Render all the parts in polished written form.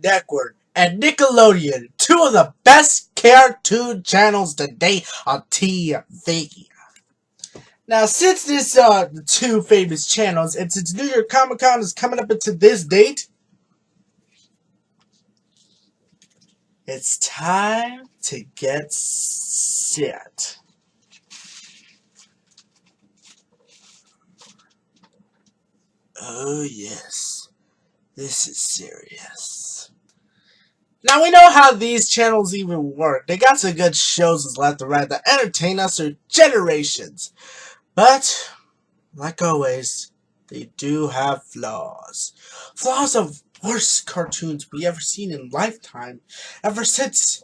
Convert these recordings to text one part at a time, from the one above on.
Network and Nickelodeon, two of the best cartoon channels today on TV. Now, since this the two famous channels, and since New York Comic Con is coming up into this date, it's time to get set. Oh yes, this is serious. Now we know how these channels even work. They got some good shows left and right that entertain us for generations. But, like always, they do have flaws. Flaws of worst cartoons we ever seen in Lifetime ever since.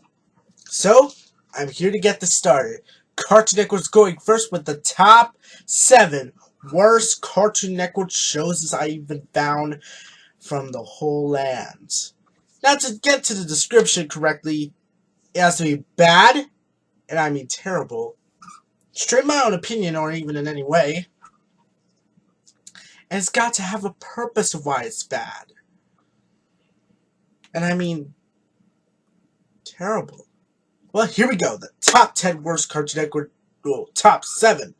So, I'm here to get this started. Cartoon Network's going first with the top 7 worst Cartoon Network shows I even found from the whole land. Now, to get to the description correctly, it has to be bad, and I mean terrible. Straight my own opinion or even in any way. And it's got to have a purpose of why it's bad. And I mean, terrible. Well, here we go. The top 10 worst Cartoon Network, well, top 7.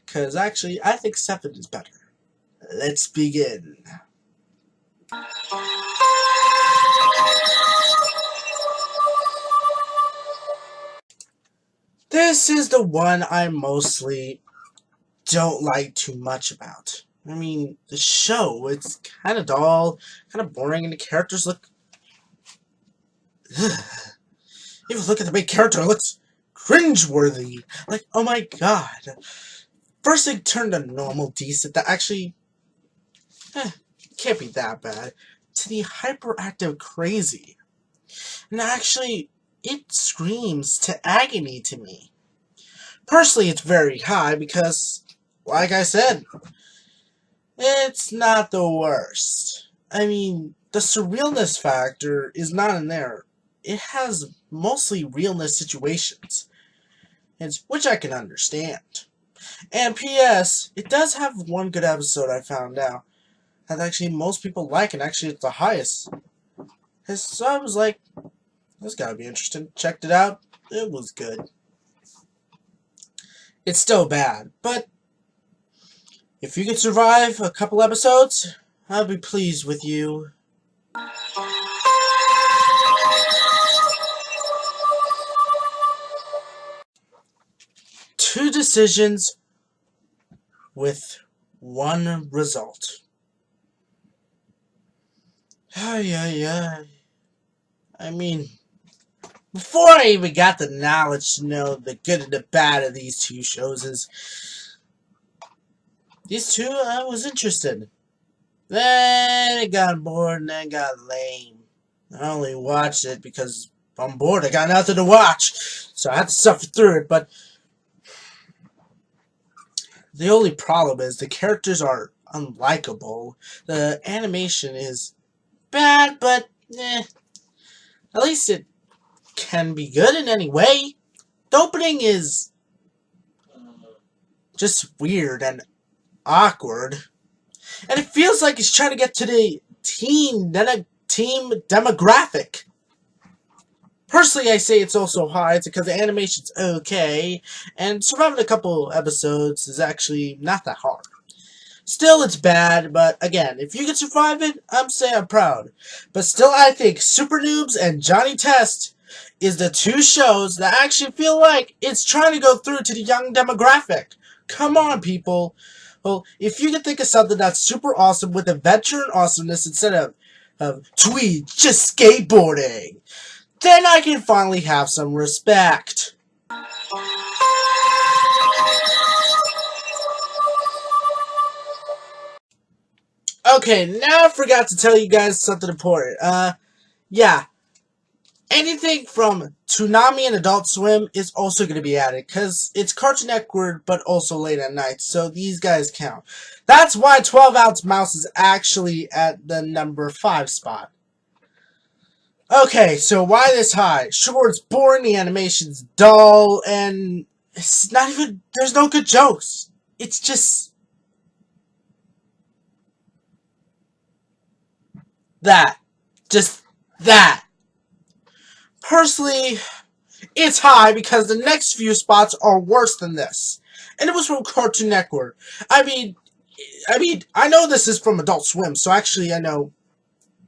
Because actually, I think 7 is better. Let's begin. This is the one I mostly don't like too much about. I mean, the show, it's kind of dull, kind of boring, and the characters look... Even look at the main character, it looks cringeworthy. Like, oh my god. First they turned a normal, decent, that actually... can't be that bad, to the hyperactive crazy. And actually, it screams to agony to me. Personally, it's very high because, like I said, it's not the worst. I mean, the surrealness factor is not in there. It has mostly realness situations, which I can understand. And P.S., it does have one good episode I found out that actually most people like, and actually it's the highest. So I was like, this gotta be interesting. Checked it out. It was good. It's still bad, but if you can survive a couple episodes, I'll be pleased with you. Two decisions with one result. I mean, before I even got the knowledge to know the good and the bad of these two shows, these two, I was interested. Then it got bored and then got lame. I only watched it because I'm bored. I got nothing to watch, so I had to suffer through it. But the only problem is the characters are unlikable. The animation is bad, but at least it can be good in any way. The opening is just weird and awkward, and it feels like it's trying to get to the teen demographic. Personally, I say it's also high. It's because the animation's okay, and surviving a couple episodes is actually not that hard. Still, it's bad, but again, if you can survive it, I'm proud. But still, I think Super Noobs and Johnny Test is the two shows that actually feel like it's trying to go through to the young demographic. Come on, people. Well, if you can think of something that's super awesome with adventure and awesomeness instead of tweed just skateboarding, then I can finally have some respect. Okay, now I forgot to tell you guys something important. Yeah. Anything from Toonami and Adult Swim is also going to be added because it's Cartoon Network but also late at night, so these guys count. That's why 12 Ounce Mouse is actually at the number 5 spot. Okay, so why this high? Sure, it's boring, the animation's dull, and it's not even, there's no good jokes. It's just that. Just that. Personally, it's high because the next few spots are worse than this. And it was from Cartoon Network. I mean, I know this is from Adult Swim, so actually I know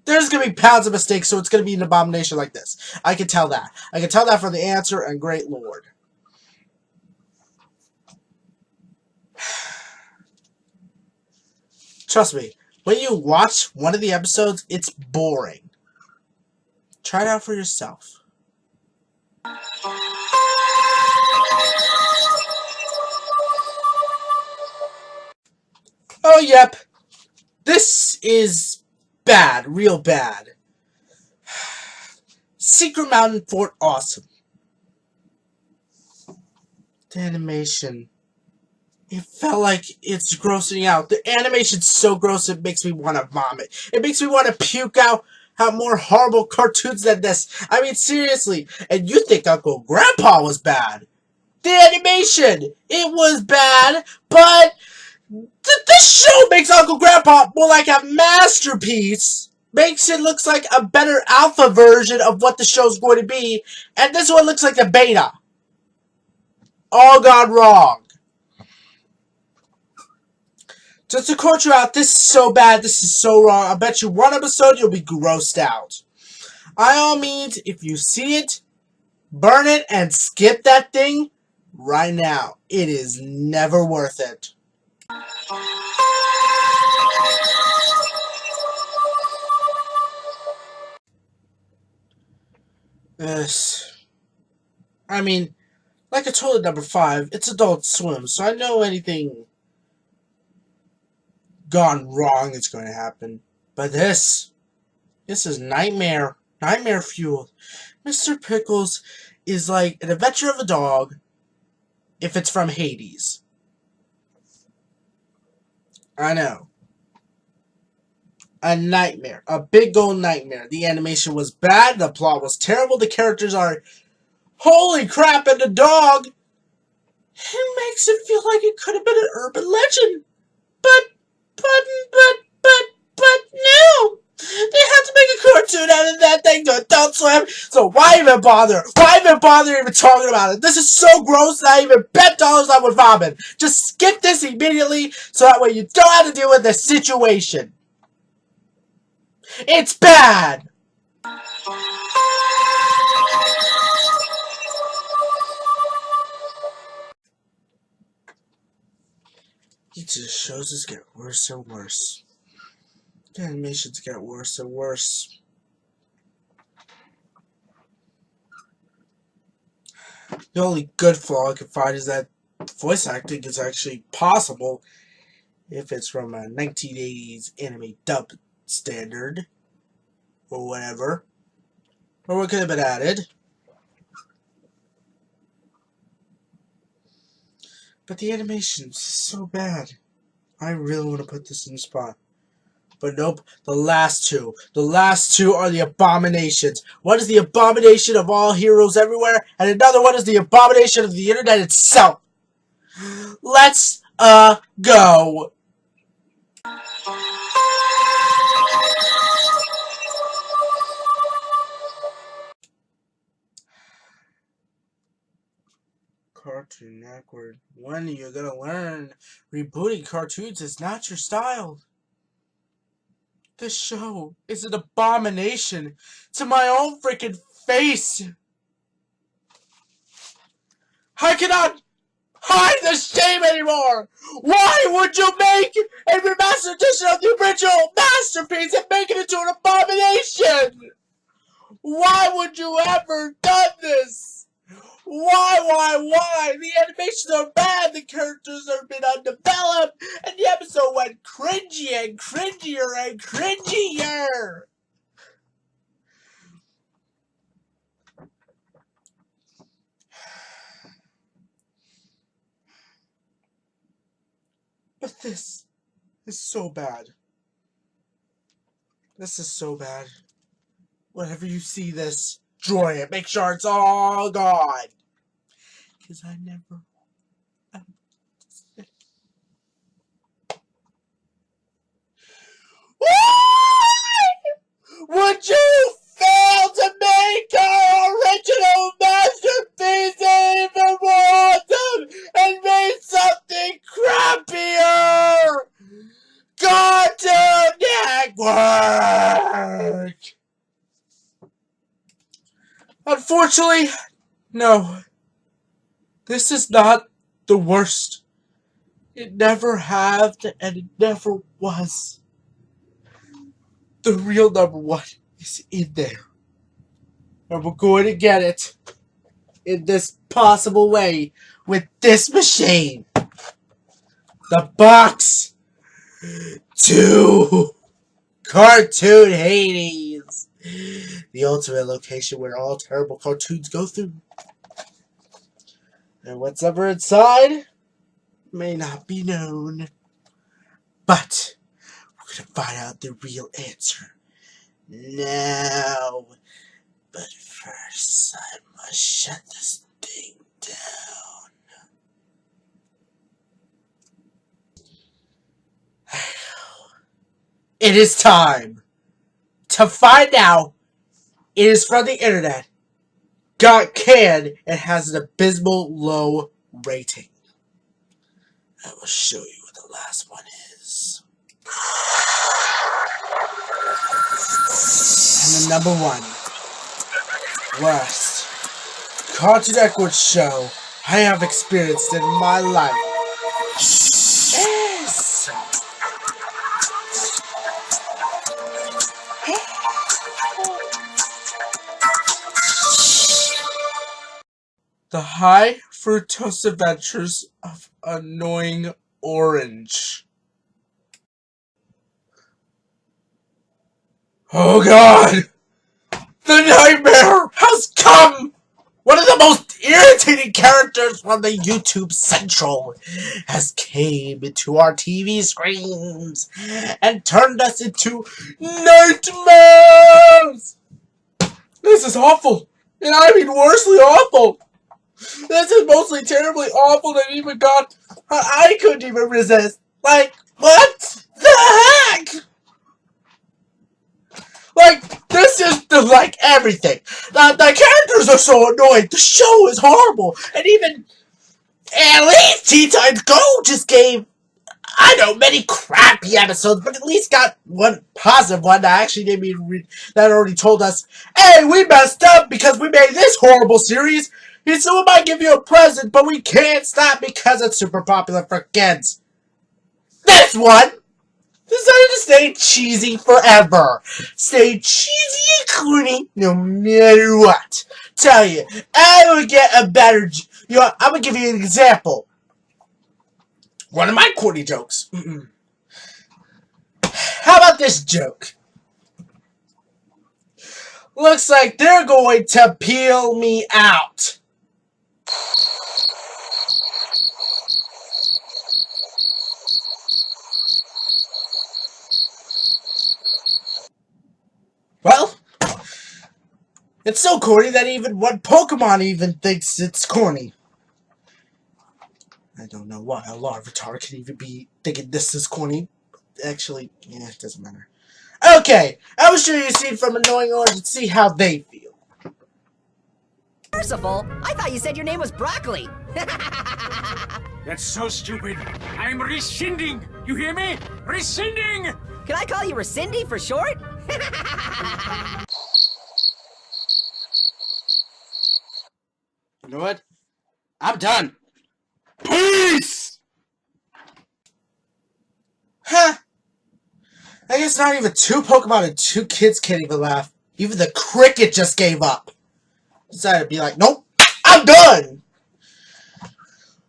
there's going to be pounds of mistakes, so it's going to be an abomination like this. I can tell that. I can tell that from the answer, and great lord. Trust me, when you watch one of the episodes, it's boring. Try it out for yourself. Oh, yep. This is bad. Real bad. Secret Mountain Fort Awesome. The animation. It felt like it's grossing out. The animation's so gross it makes me want to vomit. It makes me want to puke out more horrible cartoons than this. I mean, seriously. And you think Uncle Grandpa was bad. The animation! It was bad, but this show makes Uncle Grandpa more like a masterpiece. Makes it looks like a better alpha version of what the show's going to be. And this one looks like a beta. All gone wrong. Just to quote you out, this is so bad, this is so wrong. I bet you one episode you'll be grossed out. By all means, if you see it, burn it and skip that thing right now. It is never worth it. Yes. I mean, like I told you, number 5, it's Adult Swim, so I know anything gone wrong is going to happen. But this is nightmare. Nightmare fuel. Mr. Pickles is like an adventure of a dog if it's from Hades. I know. A nightmare. A big old nightmare. The animation was bad. The plot was terrible. The characters are... Holy crap, and the dog! It makes it feel like it could have been an urban legend. But no! They had to make a cartoon out of that thing to Adult Swim, so why even bother? Why even bother even talking about it? This is so gross that I even bet dollars I would vomit. Just skip this immediately so that way you don't have to deal with this situation. It's bad! Each of the shows just get worse and worse. The animations get worse and worse. The only good flaw I can find is that voice acting is actually possible if it's from a 1980s anime dub standard or whatever. Or what could have been added. But the animation's so bad. I really want to put this in the spot. But nope, the last two. The last two are the abominations. One is the abomination of all heroes everywhere, and another one is the abomination of the internet itself. Let's, go. Cartoon Network. When are you gonna learn? Rebooting cartoons is not your style. This show is an abomination to my own freaking face. I cannot hide the shame anymore. Why would you make a remastered edition of the original masterpiece and make it into an abomination? Why would you ever done this? Why? The animations are bad, the characters are been undeveloped, and the episode went cringy and cringier and cringier. But this is so bad. This is so bad. Whenever you see this, destroy it. Make sure it's all gone. Because I never... Why would you fail to make our original masterpiece even more awesome and made something crappier? Cartoon Network! Unfortunately, no. This is not the worst. It never have and it never was. The real number one is in there. And we're going to get it in this possible way with this machine. The box to Cartoon Hades. The ultimate location where all terrible cartoons go through. And what's ever inside may not be known. But we're going to find out the real answer now. But first, I must shut this thing down. It is time to find out. It is from the internet. Got canned and has an abysmal low rating. I will show you what the last one is. And the number one worst Cartoon Network show I have experienced in my life is The High Fructose Adventures of Annoying Orange. Oh God! The nightmare has come! One of the most irritating characters from the YouTube Central has came into our TV screens and turned us into nightmares! This is awful! And I mean worsely awful! This is mostly terribly awful that even God, I couldn't even resist. Like, what the heck? Like, this is like everything. The characters are so annoying. The show is horrible. And even, at least Teen Titans Go just gave, I know, many crappy episodes, but at least got one positive one that actually made me that already told us, hey, we messed up because we made this horrible series. So we might give you a present, but we can't stop because it's super popular for kids. This one decided to stay cheesy forever. Stay cheesy and corny no matter what. Tell you, I would get a better... You know, I'm going to give you an example. One of my corny jokes. How about this joke? Looks like they're going to peel me out. Well, it's so corny that even one Pokemon even thinks it's corny. I don't know why a Larvitar can even be thinking this is corny. Actually, yeah, it doesn't matter. Okay, I will show you a scene from Annoying Orange and see how they feel. First of all, I thought you said your name was Broccoli. That's so stupid. I'm rescinding. You hear me? Rescinding! Can I call you Rescindy for short? You know what? I'm done. Peace! Huh? I guess not even two Pokemon and two kids can't even laugh. Even the cricket just gave up. Decided to be like, nope, I'm done!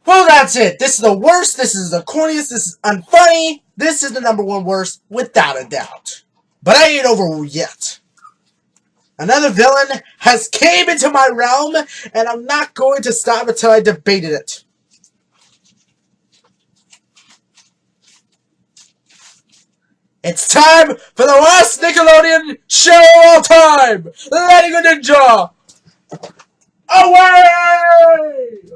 Well, that's it. This is the worst, this is the corniest, this is unfunny. This is the number one worst, without a doubt. But I ain't over yet. Another villain has came into my realm, and I'm not going to stop until I debated it. It's time for the last Nickelodeon show of all time! Letting Go Ninja! Away!